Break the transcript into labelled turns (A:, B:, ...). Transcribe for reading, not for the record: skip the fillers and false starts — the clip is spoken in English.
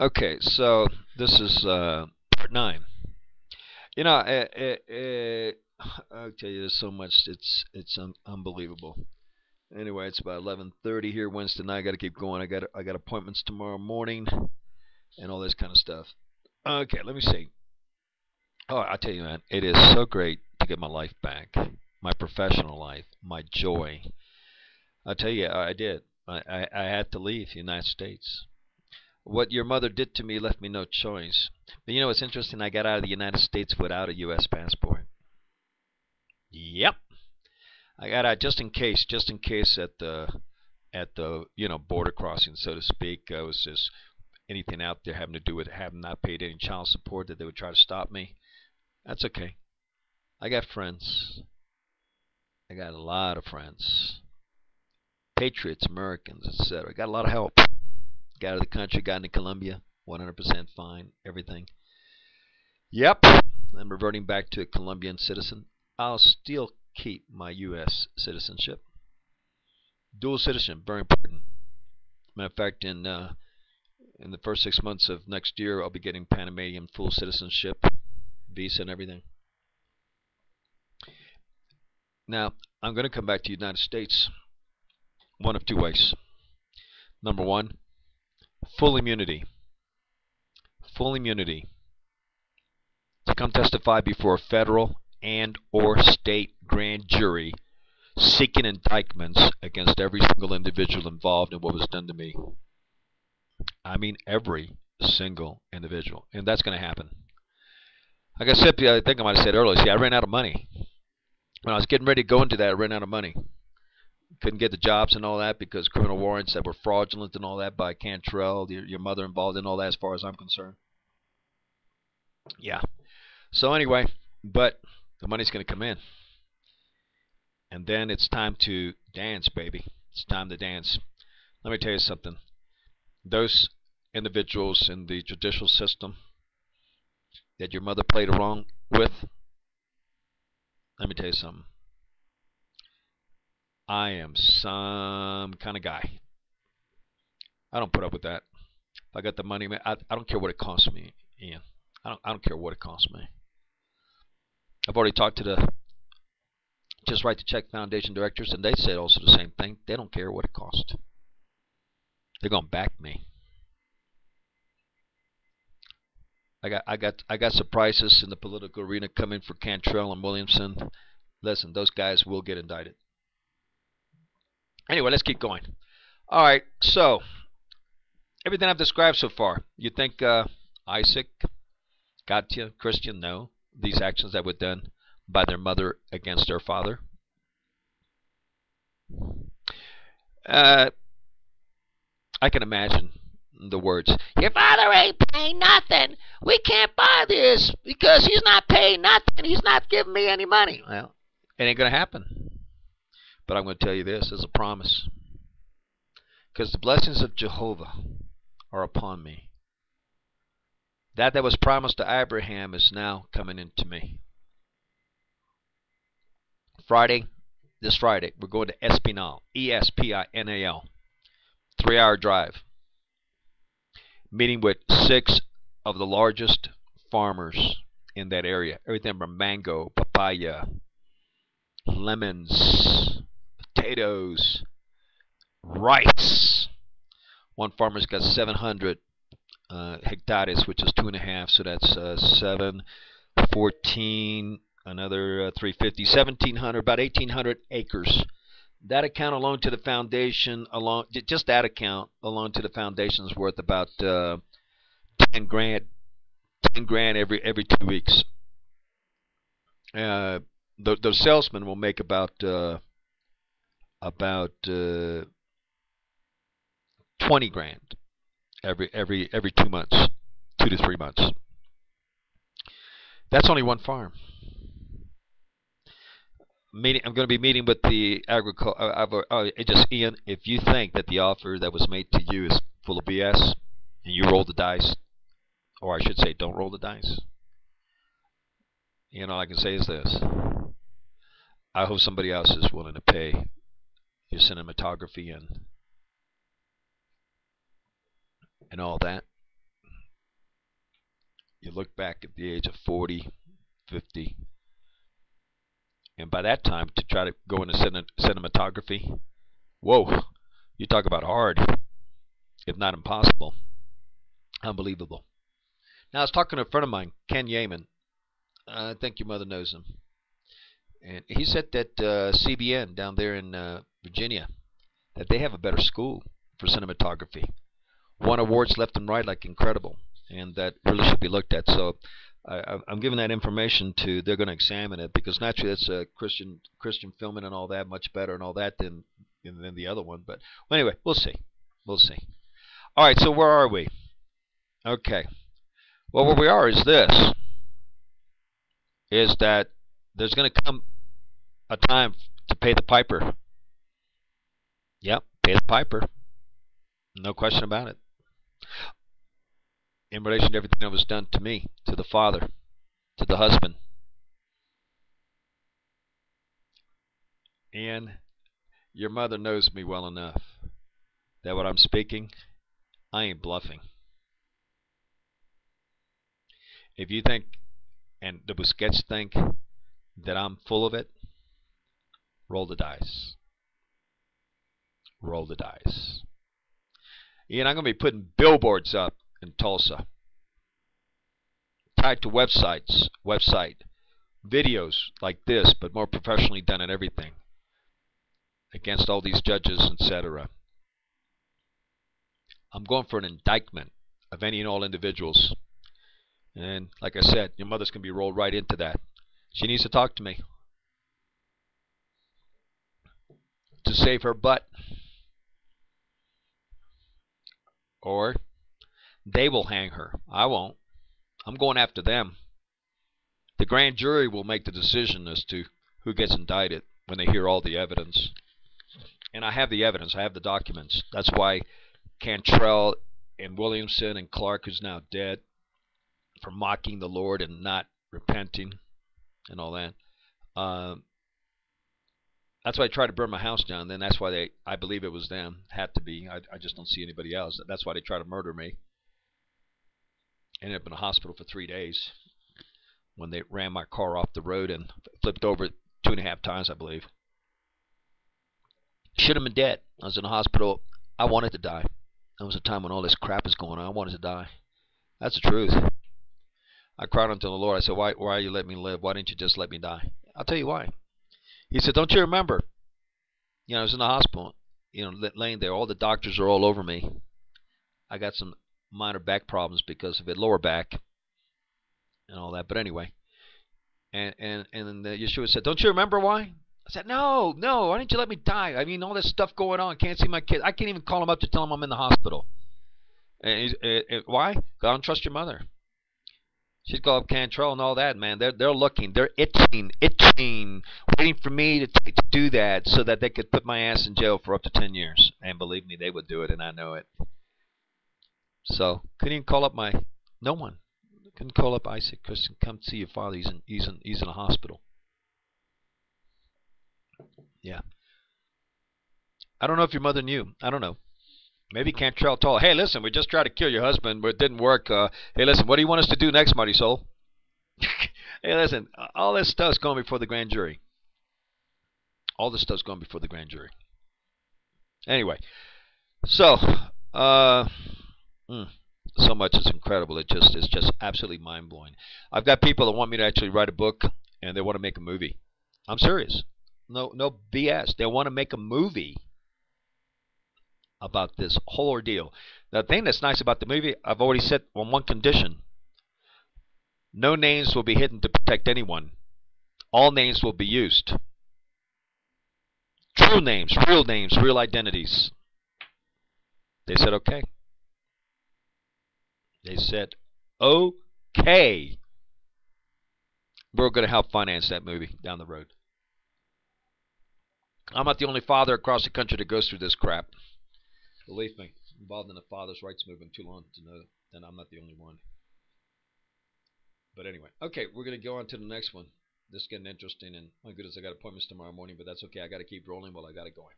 A: Okay, so this is part nine. You know, I'll tell you, there's so much. It's unbelievable. Anyway, it's about 11:30 here Wednesday night. I got to keep going. I got appointments tomorrow morning and all this kind of stuff. Okay, let me see. Oh, I tell you, man, it is so great to get my life back, my professional life, my joy. I tell you, I did. I had to leave the United States. What your mother did to me left me no choice. But you know what's interesting? I got out of the United States without a U.S. passport. Yep, I got out just in case at the border crossing, so to speak. Was just anything out there having to do with having not paid any child support that they would try to stop me. That's okay. I got friends. I got a lot of friends, patriots, Americans, etc. Got a lot of help. Got out of the country, got into Colombia, 100% fine, everything. Yep, I'm reverting back to a Colombian citizen. I'll still keep my U.S. citizenship. Dual citizenship, very important. Matter of fact, in the first 6 months of next year, I'll be getting Panamanian full citizenship, visa, and everything. Now, I'm going to come back to the United States one of two ways. Number one, full immunity. Full immunity to come testify before a federal and or state grand jury seeking indictments against every single individual involved in what was done to me. I mean every single individual. And that's going to happen. Like I said, I think I might have said earlier, see, I ran out of money. When I was getting ready to go into that, I ran out of money. Couldn't get the jobs and all that because criminal warrants that were fraudulent and all that by Cantrell, your mother involved in all that as far as I'm concerned. Yeah. So anyway, but the money's going to come in. And then it's time to dance, baby. It's time to dance. Let me tell you something. Those individuals in the judicial system that your mother played along with, let me tell you something. I am some kind of guy. I don't put up with that. If I got the money, man, I don't care what it costs me, Ian. I don't care what it costs me. I've already talked to the Just Write the Check Foundation directors, and they said also the same thing. They don't care what it costs. They're gonna back me. I got surprises in the political arena coming for Cantrell and Williamson. Listen, those guys will get indicted. Anyway, let's keep going. All right, so everything I've described so far, you think Isaac, Katya, Christian know these actions that were done by their mother against their father? Uh, I can imagine the words. Your father ain't paying nothing. We can't buy this because he's not paying nothing. He's not giving me any money. Well, it ain't going to happen. But I'm going to tell you this as a promise. Because the blessings of Jehovah are upon me. That was promised to Abraham is now coming into me. This Friday, we're going to Espinal, Espinal, 3-hour drive, meeting with 6 of the largest farmers in that area. Everything from mango, papaya, lemons, potatoes, rice. One farmer's got 700 hectares, which is 2.5, so that's 7, 14, another 350, 1,700, about 1,800 acres. That account alone to the foundation, just that account alone to the foundation is worth about 10 grand, 10 grand every 2 weeks. The salesman will make about 20 grand every 2 months, 2 to 3 months. That's only one farm. I'm going to be meeting with the agriculture. Ian, if you think that the offer that was made to you is full of BS, and you roll the dice, or I should say, don't roll the dice. All I can say is this: I hope somebody else is willing to pay your cinematography and all that. You look back at the age of 40, 50, and by that time to try to go into cinematography, whoa, you talk about hard, if not impossible. Unbelievable. Now, I was talking to a friend of mine, Ken Yeaman. I think your mother knows him. And he said that CBN down there in Virginia, that they have a better school for cinematography. Won awards left and right, like incredible, and that really should be looked at. So I'm giving that information to. They're going to examine it because naturally it's a Christian filming and all that, much better and all that than the other one. But well, anyway, we'll see. We'll see. All right. So where are we? Okay. Well, where we are is this: is that there's going to come a time to pay the piper. Yep, pay the piper. No question about it. In relation to everything that was done to me, to the father, to the husband. And your mother knows me well enough that what I'm speaking, I ain't bluffing. If you think, and the Busquets think, that I'm full of it, roll the dice. Roll the dice. And I'm going to be putting billboards up in Tulsa, tied to website, videos like this, but more professionally done and everything, against all these judges, etc. I'm going for an indictment of any and all individuals. And like I said, your mother's going to be rolled right into that. She needs to talk to me to save her butt. Or they will hang her. I won't. I'm going after them. The grand jury will make the decision as to who gets indicted when they hear all the evidence. And I have the evidence. I have the documents. That's why Cantrell and Williamson and Clark, who's now dead, for mocking the Lord and not repenting and all that. That's why I tried to burn my house down. Then that's why I believe it was them. Had to be. I just don't see anybody else. That's why they tried to murder me. Ended up in a hospital for 3 days when they ran my car off the road and flipped over 2.5 times, I believe. Should have been dead. I was in a hospital. I wanted to die. That was a time when all this crap is going on. I wanted to die. That's the truth. I cried unto the Lord. I said, why are you letting me live? Why didn't you just let me die? I'll tell you why. He said, don't you remember? I was in the hospital, laying there. All the doctors are all over me. I got some minor back problems because of it, lower back and all that. But anyway, and then Yeshua said, don't you remember why? I said, no. Why didn't you let me die? I mean, all this stuff going on. Can't see my kids. I can't even call them up to tell them I'm in the hospital. And why? Because I don't trust your mother. She's got up Cantrell and all that, man. They're looking. They're itching, waiting for me to do that so that they could put my ass in jail for up to 10 years. And believe me, they would do it, and I know it. So couldn't even call up no one. Couldn't call up Isaac. Christian, come see your father. He's in a hospital. Yeah. I don't know if your mother knew. I don't know. Maybe Cantrell told her, hey, listen, we just tried to kill your husband, but it didn't work. Hey, listen, what do you want us to do next, Mighty Soul? Hey, listen, all this stuff's going before the grand jury. All this stuff's going before the grand jury. Anyway, so so much is incredible. It's just absolutely mind blowing. I've got people that want me to actually write a book, and they want to make a movie. I'm serious. No BS. They want to make a movie about this whole ordeal. The thing that's nice about the movie, I've already said on one condition. No names will be hidden to protect anyone. All names will be used. True names, real identities. They said okay. They said okay. We're going to help finance that movie down the road. I'm not the only father across the country that goes through this crap. Believe me, I'm involved in the father's rights movement too long to know that I'm not the only one. But anyway, okay, we're going to go on to the next one. This is getting interesting, and my goodness, I got appointments tomorrow morning, but that's okay. I got to keep rolling while I got it going.